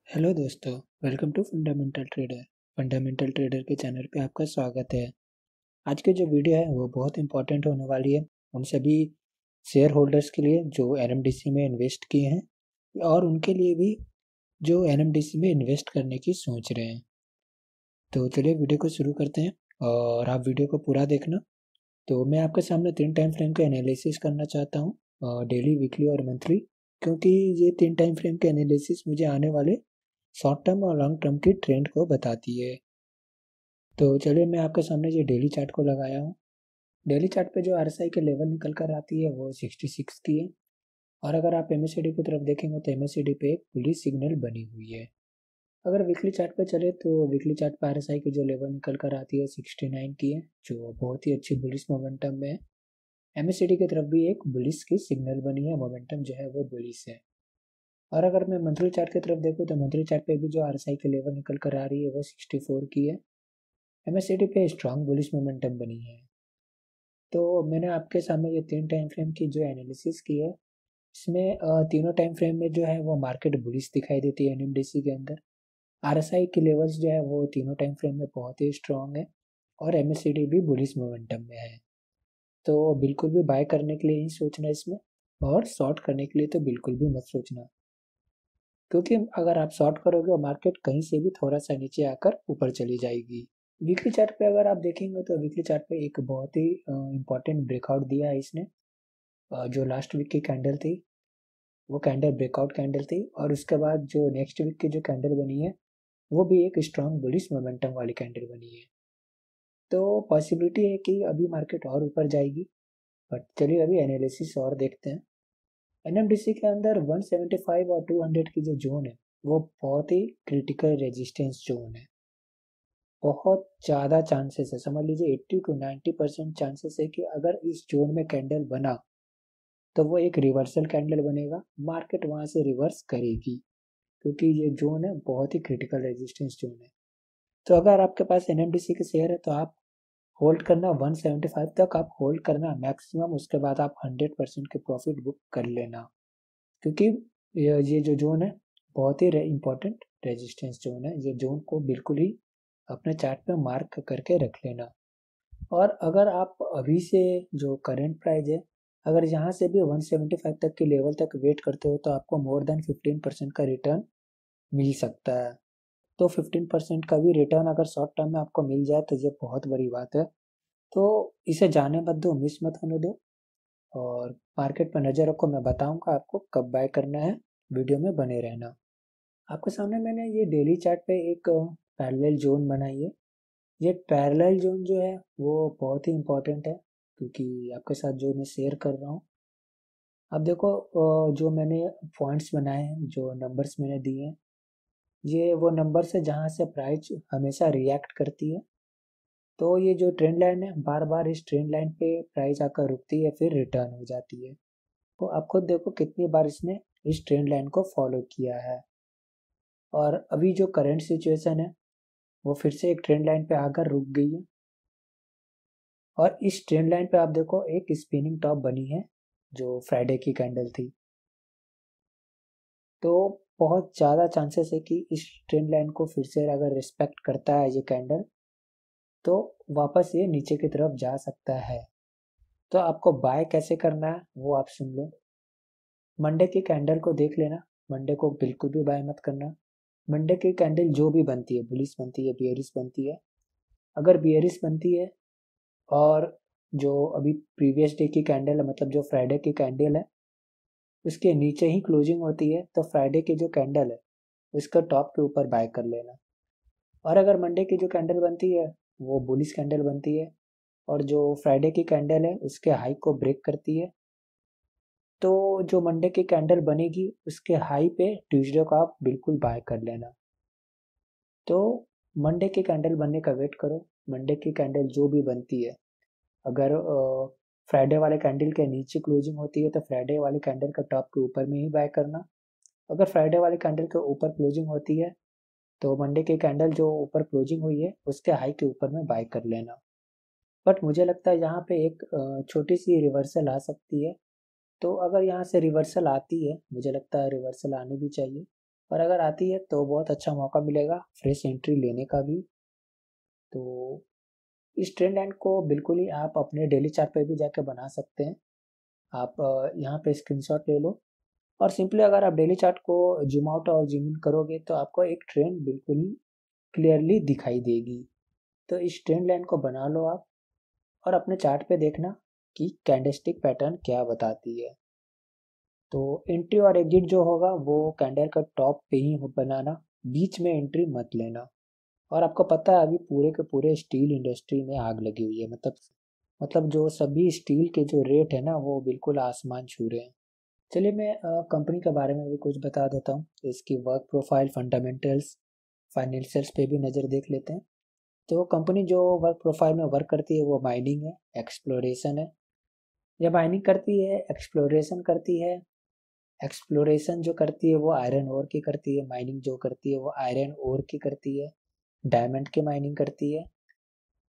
Hello दोस्तों, welcome to fundamental trader. Fundamental trader के channel पे आपका स्वागत है। आज की जो वीडियो है वो बहुत इंपॉर्टेंट होने वाली है उन सभी शेयर होल्डर्स के लिए जो एनएमडीसी में इन्वेस्ट किए हैं और उनके लिए भी जो एनएमडीसी में इन्वेस्ट करने की सोच रहे हैं। तो चलिए वीडियो को शुरू करते हैं और आप वीडियो को पूरा देखना। तो मैं आपके सामने 3 टाइम फ्रेम का एनालिसिस करना चाहता हूँ, डेली, वीकली और मंथली, क्योंकि ये 3 टाइम फ्रेम के एनालिसिस मुझे आने वाले शॉर्ट टर्म और लॉन्ग टर्म की ट्रेंड को बताती है। तो चलिए मैं आपके सामने ये डेली चार्ट को लगाया हूँ। डेली चार्ट पे जो आरएसआई के लेवल निकल कर आती है वो 66 की है। और अगर आप एमएससीडी की तरफ देखेंगे तो एमएससीडी पे एक बुलिश सिग्नल बनी हुई है। अगर वीकली चार्ट पे चले तो वीकली चार्ट पे आरएसआई की जो लेवल निकल कर आती है 69 की है, जो बहुत ही अच्छी बुलिश मोमेंटम में है। एमएससीडी की तरफ भी एक बुलिश की सिग्नल बनी है, मोमेंटम जो है वो बुलिश है। और अगर मैं मंथली चार्ट की तरफ देखूँ तो मंथली चार्ट पे भी जो आरएसआई की लेवल निकल कर आ रही है वो 64 की है। एमएससीडी पे स्ट्रांग बुलिश मोमेंटम बनी है। तो मैंने आपके सामने ये 3 टाइम फ्रेम की जो एनालिसिस की है, इसमें तीनों टाइम फ्रेम में जो है वो मार्केट बुलिश दिखाई देती है एनएमडीसी के अंदर। आरएसआई की लेवल्स जो है वो तीनों टाइम फ्रेम में बहुत ही स्ट्रांग है और एमएससीडी भी बुलिश मोमेंटम में है। तो बिल्कुल भी बाय करने के लिए ही सोचना इसमें, और शॉर्ट करने के लिए तो बिल्कुल भी मत सोचना, क्योंकि अगर आप शॉर्ट करोगे और मार्केट कहीं से भी थोड़ा सा नीचे आकर ऊपर चली जाएगी। वीकली चार्ट पे अगर आप देखेंगे तो वीकली चार्ट पे एक बहुत ही इम्पोर्टेंट ब्रेकआउट दिया है इसने। जो लास्ट वीक की कैंडल थी वो कैंडल ब्रेकआउट कैंडल थी, और उसके बाद जो नेक्स्ट वीक की जो कैंडल बनी है वो भी एक स्ट्रांग बुलिश मोमेंटम वाली कैंडल बनी है। तो पॉसिबिलिटी है कि अभी मार्केट और ऊपर जाएगी, बट चलिए अभी एनालिसिस और देखते हैं। एनएमडीसी के अंदर 175 और 200 की जो जोन है वो बहुत ही क्रिटिकल रेजिस्टेंस जोन है। बहुत ज़्यादा चांसेस है, समझ लीजिए 80 to 90% चांसेस है कि अगर इस जोन में कैंडल बना तो वो एक रिवर्सल कैंडल बनेगा, मार्केट वहां से रिवर्स करेगी, क्योंकि ये जोन है बहुत ही क्रिटिकल रेजिस्टेंस जोन है। तो अगर आपके पास एनएमडीसी के शेयर है तो आप होल्ड करना 175 तक, आप होल्ड करना मैक्सिमम, उसके बाद आप 100% के प्रॉफिट बुक कर लेना, क्योंकि ये जो जोन है बहुत ही इम्पोर्टेंट रेजिस्टेंस जोन है। ये जोन को बिल्कुल ही अपने चार्ट पे मार्क करके रख लेना। और अगर आप अभी से जो करंट प्राइस है, अगर यहाँ से भी 175 तक के लेवल तक वेट करते हो तो आपको मोर देन 15% का रिटर्न मिल सकता है। तो 15% का भी रिटर्न अगर शॉर्ट टर्म में आपको मिल जाए तो ये बहुत बड़ी बात है। तो इसे जाने मत दो, मिस मत होने दो, और मार्केट पर नज़र रखो। मैं बताऊंगा आपको कब बाय करना है, वीडियो में बने रहना। आपके सामने मैंने ये डेली चार्ट पे एक पैरेलल जोन बनाई है। ये पैरेलल जोन जो है वो बहुत ही इम्पोर्टेंट है, क्योंकि आपके साथ जो मैं शेयर कर रहा हूँ, अब देखो, जो मैंने पॉइंट्स बनाए हैं, जो नंबर्स मैंने दिए हैं, ये वो नंबर्स है जहाँ से प्राइस हमेशा रिएक्ट करती है। तो ये जो ट्रेंड लाइन है, बार बार इस ट्रेंड लाइन पे प्राइस आकर रुकती है फिर रिटर्न हो जाती है। तो आप खुद देखो कितनी बार इसने इस ट्रेंड लाइन को फॉलो किया है। और अभी जो करंट सिचुएशन है वो फिर से एक ट्रेंड लाइन पे आकर रुक गई है, और इस ट्रेंड लाइन पे आप देखो एक स्पिनिंग टॉप बनी है जो फ्राइडे की कैंडल थी। तो बहुत ज़्यादा चांसेस है कि इस ट्रेंड लाइन को फिर से अगर रिस्पेक्ट करता है ये कैंडल तो वापस ये नीचे की तरफ जा सकता है। तो आपको बाय कैसे करना है वो आप सुन लो। मंडे की कैंडल को देख लेना, मंडे को बिल्कुल भी बाय मत करना। मंडे की कैंडल जो भी बनती है, बुलिश बनती है, बियरिश बनती है, अगर बियरिश बनती है और जो अभी प्रीवियस डे की कैंडल है, मतलब जो फ्राइडे की कैंडल है, उसके नीचे ही क्लोजिंग होती है तो फ्राइडे की जो कैंडल है उसका टॉप के ऊपर बाय कर लेना। और अगर मंडे की जो कैंडल बनती है वो बुलिश कैंडल बनती है, और जो फ्राइडे की कैंडल है उसके हाई को ब्रेक करती है, तो जो मंडे की कैंडल बनेगी उसके हाई पे ट्यूसडे को आप बिल्कुल बाय कर लेना। तो मंडे की कैंडल बनने का वेट करो। मंडे की कैंडल जो भी बनती है, अगर फ्राइडे वाले कैंडल के नीचे क्लोजिंग होती है तो फ्राइडे वाले कैंडल का टॉप के ऊपर में ही बाय करना। अगर फ्राइडे वाले कैंडल के ऊपर क्लोजिंग होती है तो मंडे की कैंडल जो ऊपर क्लोजिंग हुई है उसके हाई के ऊपर में बाय कर लेना। बट मुझे लगता है यहाँ पे एक छोटी सी रिवर्सल आ सकती है। तो अगर यहाँ से रिवर्सल आती है, मुझे लगता है रिवर्सल आनी भी चाहिए, और अगर आती है तो बहुत अच्छा मौका मिलेगा फ्रेश एंट्री लेने का भी। तो इस ट्रेंड लाइन को बिल्कुल ही आप अपने डेली चार्ट पे भी जाके बना सकते हैं। आप यहाँ पे स्क्रीनशॉट ले लो और सिंपली अगर आप डेली चार्ट को जूम आउट और जूम इन करोगे तो आपको एक ट्रेंड बिल्कुल ही क्लियरली दिखाई देगी। तो इस ट्रेंड लाइन को बना लो आप और अपने चार्ट पे देखना कि कैंडलस्टिक पैटर्न क्या बताती है। तो एंट्री और एग्जिट जो होगा वो कैंडल का टॉप पे ही बनाना, बीच में एंट्री मत लेना। और आपको पता है अभी पूरे के पूरे स्टील इंडस्ट्री में आग लगी हुई है, मतलब जो सभी स्टील के जो रेट है ना वो बिल्कुल आसमान छू रहे हैं। चलिए मैं कंपनी के बारे में भी कुछ बता देता हूँ। इसकी वर्क प्रोफाइल, फंडामेंटल्स, फाइनेंशियल्स पे भी नज़र देख लेते हैं। तो कंपनी जो वर्क प्रोफाइल में वर्क करती है वो माइनिंग है, एक्सप्लोरेशन है। ये माइनिंग करती है, एक्सप्लोरेशन करती है। एक्सप्लोरेशन जो करती है वो आयरन ओर की करती है, माइनिंग जो करती है वो आयरन ओर की करती है, डायमंड की माइनिंग करती है।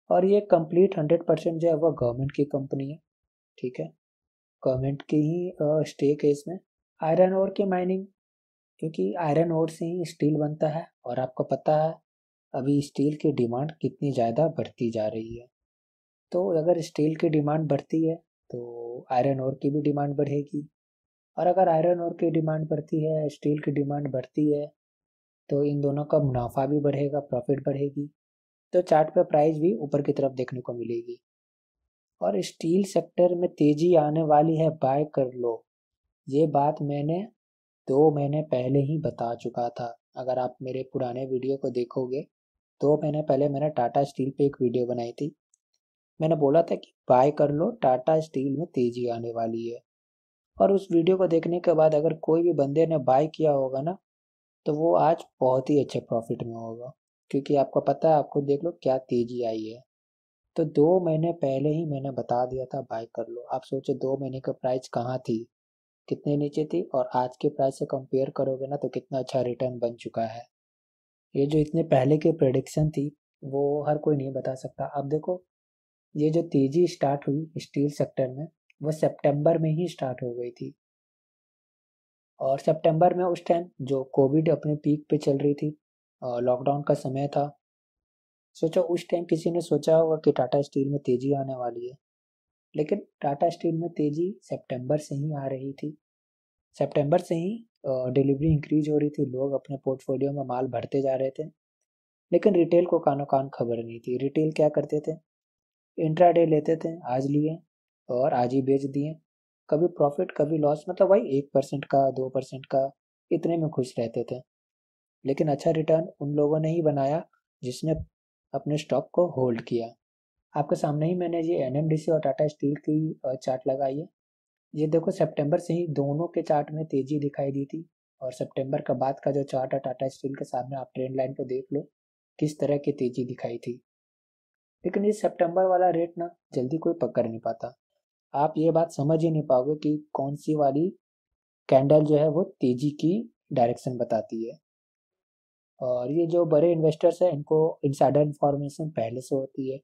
और ये कंप्लीट 100% जो है वो गवर्नमेंट की कंपनी है। ठीक है, गवर्नमेंट की ही स्टेक है इसमें। आयरन ओर की माइनिंग, क्योंकि आयरन ओर से ही स्टील बनता है और आपको पता है अभी स्टील की डिमांड कितनी ज़्यादा बढ़ती जा रही है। तो अगर स्टील की डिमांड बढ़ती है तो आयरन ओर की भी डिमांड बढ़ेगी, और अगर आयरन ओर की डिमांड बढ़ती है, स्टील की डिमांड बढ़ती है, तो इन दोनों का मुनाफा भी बढ़ेगा, प्रॉफिट बढ़ेगी। तो चार्ट पे प्राइस भी ऊपर की तरफ देखने को मिलेगी। और स्टील सेक्टर में तेजी आने वाली है, बाय कर लो। ये बात मैंने 2 महीने पहले ही बता चुका था। अगर आप मेरे पुराने वीडियो को देखोगे, 2 महीने पहले मैंने टाटा स्टील पे एक वीडियो बनाई थी। मैंने बोला था कि बाय कर लो, टाटा स्टील में तेजी आने वाली है। और उस वीडियो को देखने के बाद अगर कोई भी बंदे ने बाय किया होगा ना, तो वो आज बहुत ही अच्छे प्रॉफिट में होगा। क्योंकि आपको पता है, आपको देख लो क्या तेजी आई है। तो 2 महीने पहले ही मैंने बता दिया था बाय कर लो। आप सोचो 2 महीने का प्राइस कहाँ थी, कितने नीचे थी, और आज के प्राइस से कंपेयर करोगे ना तो कितना अच्छा रिटर्न बन चुका है। ये जो इतने पहले की प्रेडिक्शन थी वो हर कोई नहीं बता सकता। अब देखो, ये जो तेजी स्टार्ट हुई स्टील सेक्टर में वो सितंबर में ही स्टार्ट हो गई थी। और सितंबर में उस टाइम जो कोविड अपने पीक पे चल रही थी, लॉकडाउन का समय था। सोचो उस टाइम किसी ने सोचा होगा कि टाटा स्टील में तेजी आने वाली है। लेकिन टाटा स्टील में तेजी सितंबर से ही आ रही थी। सितंबर से ही डिलीवरी इंक्रीज हो रही थी, लोग अपने पोर्टफोलियो में माल भरते जा रहे थे। लेकिन रिटेल को कानो कान खबर नहीं थी। रिटेल क्या करते थे, इंट्राडे लेते थे, आज लिए और आज ही बेच दिए। कभी प्रॉफिट कभी लॉस, मतलब वही 1% का 2% का, इतने में खुश रहते थे। लेकिन अच्छा रिटर्न उन लोगों ने ही बनाया जिसने अपने स्टॉक को होल्ड किया। आपके सामने ही मैंने ये एनएमडीसी और टाटा स्टील की चार्ट लगाई है। ये देखो सितंबर से ही दोनों के चार्ट में तेजी दिखाई दी थी। और सितंबर का बाद का जो चार्ट है टाटा स्टील के सामने, आप ट्रेंड लाइन को देख लो किस तरह की तेजी दिखाई थी। लेकिन ये सितंबर वाला रेट ना जल्दी कोई पकड़ नहीं पाता। आप ये बात समझ ही नहीं पाओगे कि कौन सी वाली कैंडल जो है वो तेजी की डायरेक्शन बताती है। और ये जो बड़े इन्वेस्टर्स हैं इनको इनसाइडर इन्फॉर्मेशन पहले से होती है।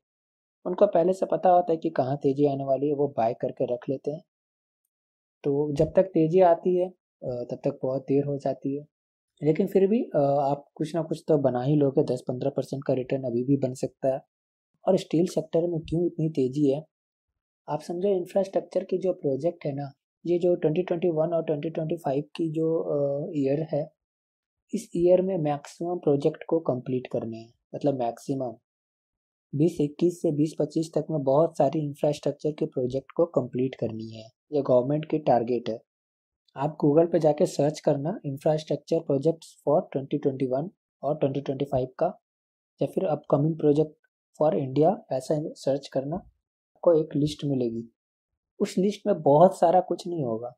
उनको पहले से पता होता है कि कहाँ तेजी आने वाली है, वो बाय करके रख लेते हैं। तो जब तक तेजी आती है तब तक बहुत देर हो जाती है। लेकिन फिर भी आप कुछ ना कुछ तो बना ही लोगे, 10-15% का रिटर्न अभी भी बन सकता है। और स्टील सेक्टर में क्यों इतनी तेजी है, आप समझो इंफ्रास्ट्रक्चर की जो प्रोजेक्ट है ना, ये जो 2021 और 2025 की जो ईयर है, इस ईयर में मैक्सिमम प्रोजेक्ट को कंप्लीट करने हैं। मतलब मैक्सिमम 2021 से 2025 तक में बहुत सारी इंफ्रास्ट्रक्चर के प्रोजेक्ट को कंप्लीट करनी है। ये गवर्नमेंट की टारगेट है। आप गूगल पे जाके सर्च करना इंफ्रास्ट्रक्चर प्रोजेक्ट्स फॉर 2021 और 2025 का, या फिर अपकमिंग प्रोजेक्ट फॉर इंडिया, ऐसा सर्च करना, आपको एक लिस्ट मिलेगी। उस लिस्ट में बहुत सारा कुछ नहीं होगा,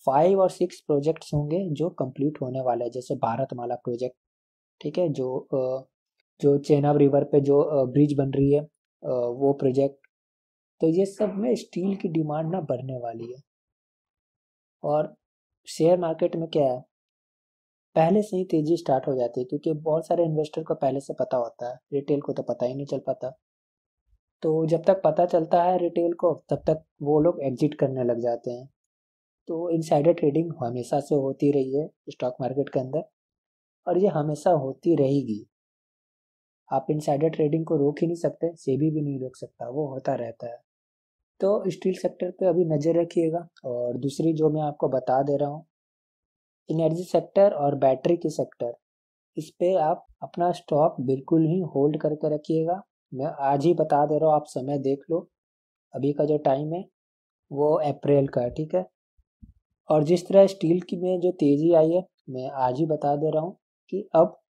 5 और 6 प्रोजेक्ट्स होंगे जो कंप्लीट होने वाले हैं। जैसे भारतमाला प्रोजेक्ट, ठीक है, जो चेनाब रिवर पे जो ब्रिज बन रही है, वो प्रोजेक्ट। तो ये सब में स्टील की डिमांड ना बढ़ने वाली है। और शेयर मार्केट में क्या है, पहले से ही तेजी स्टार्ट हो जाती है, क्योंकि बहुत सारे इन्वेस्टर को पहले से पता होता है, रिटेल को तो पता ही नहीं चल पाता। तो जब तक पता चलता है रिटेल को तब तक वो लोग एग्जिट करने लग जाते हैं। तो इनसाइडर ट्रेडिंग हमेशा से होती रही है स्टॉक मार्केट के अंदर। और ये हमेशा होती रहेगी। आप इनसाइडर ट्रेडिंग को रोक ही नहीं सकते, सेबी भी नहीं रोक सकता, वो होता रहता है। तो स्टील सेक्टर पे अभी नज़र रखिएगा। और दूसरी जो मैं आपको बता दे रहा हूँ, एनर्जी सेक्टर और बैटरी की सेक्टर, इस पे आप अपना स्टॉक बिल्कुल ही होल्ड करके रखिएगा। मैं आज ही बता दे रहा हूँ, आप समय देख लो। अभी का जो टाइम है वो अप्रैल का है, ठीक है। और जिस तरह स्टील की में जो तेज़ी आई है, मैं आज ही बता दे रहा हूँ कि अब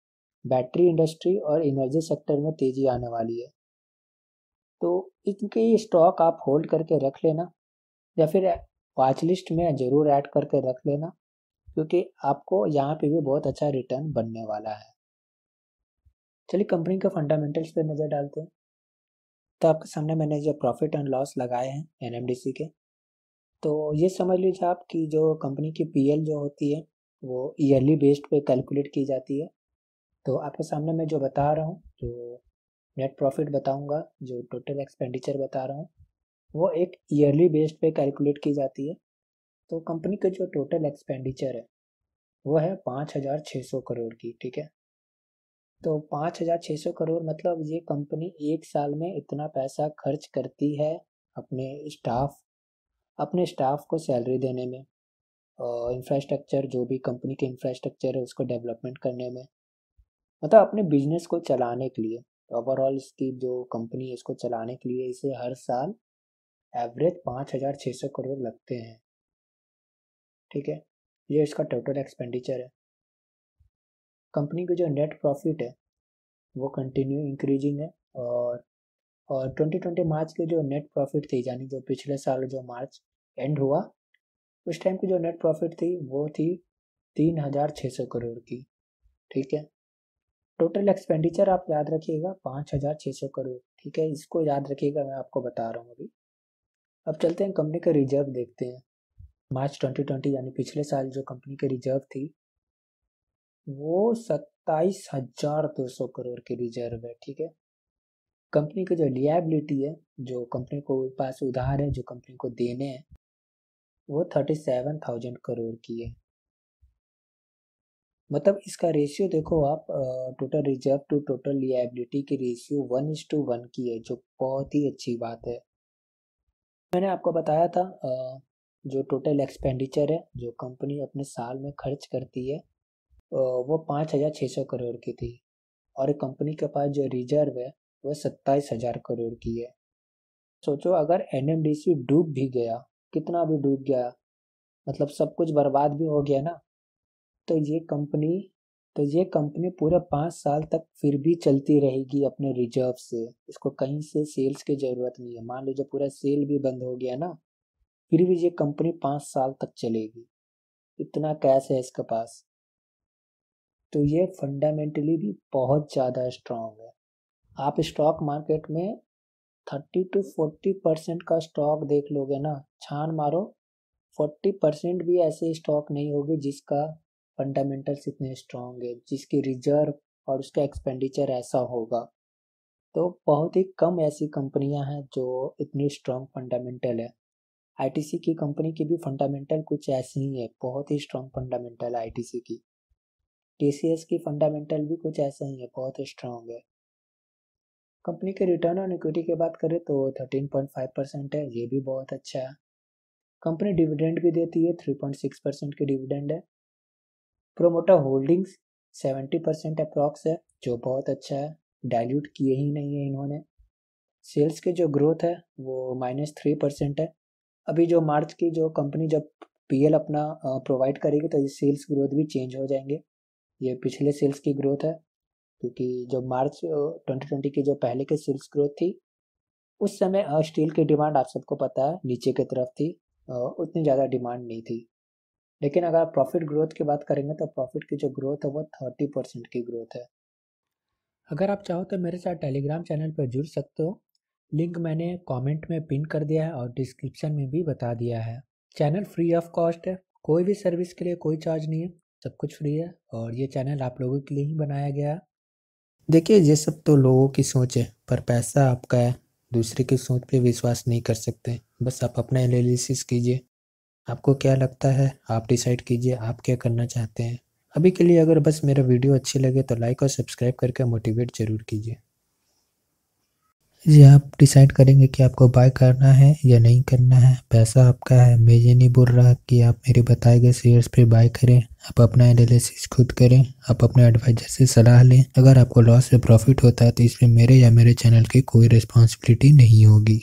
बैटरी इंडस्ट्री और एनर्जी सेक्टर में तेज़ी आने वाली है। तो इनके ये स्टॉक आप होल्ड करके रख लेना, या फिर वॉच लिस्ट में ज़रूर ऐड करके रख लेना, क्योंकि आपको यहाँ पे भी बहुत अच्छा रिटर्न बनने वाला है। चलिए कंपनी के फंडामेंटल्स पे नज़र डालते हैं। तो आपके सामने मैंने जो प्रॉफिट एंड लॉस लगाए हैं एनएमडीसी के, तो ये समझ लीजिए आप कि जो कंपनी की पीएल जो होती है वो ईयरली बेस्ड पे कैलकुलेट की जाती है। तो आपके सामने मैं जो बता रहा हूँ, जो नेट प्रॉफिट बताऊंगा, जो टोटल एक्सपेंडिचर बता रहा हूँ, वो एक ईयरली बेस्ड पे कैलकुलेट की जाती है। तो कंपनी का जो टोटल एक्सपेंडिचर है वो है 5,600 करोड़ की, ठीक है। तो 5,600 करोड़ मतलब ये कंपनी एक साल में इतना पैसा खर्च करती है अपने स्टाफ को सैलरी देने में, और इंफ्रास्ट्रक्चर, जो भी कंपनी के इंफ्रास्ट्रक्चर है उसको डेवलपमेंट करने में, मतलब अपने बिजनेस को चलाने के लिए। ओवरऑल इसकी जो कंपनी है इसको चलाने के लिए इसे हर साल एवरेज 5,600 करोड़ लगते हैं, ठीक है। ये इसका टोटल एक्सपेंडिचर है। कंपनी का जो नेट प्रॉफिट है वो कंटिन्यू इंक्रीजिंग है। और 2020 मार्च के जो नेट प्रॉफिट थी, यानी जो पिछले साल जो मार्च एंड हुआ, उस टाइम की जो नेट प्रॉफिट थी वो थी 3,600 करोड़ की, ठीक है। टोटल एक्सपेंडिचर आप याद रखिएगा 5,600 करोड़, ठीक है, इसको याद रखिएगा, मैं आपको बता रहा हूँ अभी। अब चलते हैं कंपनी का रिजर्व देखते हैं। मार्च 2020 यानी पिछले साल जो कंपनी की रिजर्व थी वो 27,200 करोड़ की रिजर्व है, ठीक है। कंपनी की जो लिएबिलिटी है, जो कंपनी को पास उधार है जो कंपनी को देने हैं, वो 37,000 करोड़ की है। मतलब इसका रेशियो देखो आप, total reserve to total liability की रेशियो 1:1 की है, जो बहुत ही अच्छी बात है। मैंने आपको बताया था जो टोटल एक्सपेंडिचर है जो कंपनी अपने साल में खर्च करती है वो 5,600 करोड़ की थी, और कंपनी के पास जो रिजर्व है वो 27,000 करोड़ की है। सोचो अगर एनएमडीसी डूब भी गया, कितना भी डूब गया, मतलब सब कुछ बर्बाद भी हो गया ना, तो ये कंपनी पूरे 5 साल तक फिर भी चलती रहेगी अपने रिजर्व से। इसको कहीं से सेल्स की जरूरत नहीं है। मान लीजिए पूरा सेल भी बंद हो गया ना, फिर भी ये कंपनी 5 साल तक चलेगी, इतना कैश है इसके पास। तो ये फंडामेंटली भी बहुत ज़्यादा स्ट्रांग है। आप स्टॉक मार्केट में 30 to 40% का स्टॉक देख लोगे ना, छान मारो, 40% भी ऐसे स्टॉक नहीं होगी जिसका फंडामेंटल्स इतने स्ट्रांग है, जिसकी रिजर्व और उसका एक्सपेंडिचर ऐसा होगा। तो बहुत ही कम ऐसी कंपनियां हैं जो इतनी स्ट्रांग फंडामेंटल है। आईटीसी की कंपनी की भी फंडामेंटल कुछ ऐसी ही है, बहुत ही स्ट्रांग फंडामेंटल है आईटीसी की। टीसीएस की फंडामेंटल भी कुछ ऐसा ही है, बहुत स्ट्रांग है। कंपनी के रिटर्न ऑन इक्विटी की बात करें तो 13.5% है, ये भी बहुत अच्छा है। कंपनी डिविडेंड भी देती है, 3.6% की डिविडेंड है। प्रोमोटर होल्डिंग्स 70% अप्रॉक्स है, जो बहुत अच्छा है, डाइल्यूट किए ही नहीं है इन्होंने। सेल्स की जो ग्रोथ है वो -3% है। अभी जो मार्च की जो कंपनी जब पीएल अपना प्रोवाइड करेगी तो ये सेल्स ग्रोथ भी चेंज हो जाएंगे। ये पिछले सेल्स की ग्रोथ है, क्योंकि जो मार्च 2020 की जो पहले की सेल्स ग्रोथ थी उस समय स्टील की डिमांड आप सबको पता है नीचे की तरफ थी, उतनी ज़्यादा डिमांड नहीं थी। लेकिन अगर आप प्रॉफिट ग्रोथ की बात करेंगे तो प्रॉफिट की जो ग्रोथ है वो 30% की ग्रोथ है। अगर आप चाहो तो मेरे साथ टेलीग्राम चैनल पर जुड़ सकते हो, लिंक मैंने कमेंट में पिन कर दिया है और डिस्क्रिप्शन में भी बता दिया है। चैनल फ्री ऑफ कॉस्ट है, कोई भी सर्विस के लिए कोई चार्ज नहीं है, सब कुछ फ्री है, और ये चैनल आप लोगों के लिए ही बनाया गया है। देखिए ये सब तो लोगों की सोच है, पर पैसा आपका है, दूसरे की सोच पे विश्वास नहीं कर सकते। बस आप अपना एनालिसिस कीजिए, आपको क्या लगता है आप डिसाइड कीजिए आप क्या करना चाहते हैं। अभी के लिए अगर बस मेरा वीडियो अच्छी लगे तो लाइक और सब्सक्राइब करके मोटिवेट ज़रूर कीजिए। जी, आप डिसाइड करेंगे कि आपको बाय करना है या नहीं करना है, पैसा आपका है। मैं ये नहीं बोल रहा कि आप मेरे बताए गए शेयर्स पे बाय करें। आप अपना एनालिसिस खुद करें, आप अपने एडवाइजर से सलाह लें। अगर आपको लॉस या प्रॉफिट होता है तो इसमें मेरे या मेरे चैनल की कोई रिस्पॉन्सिबिलिटी नहीं होगी।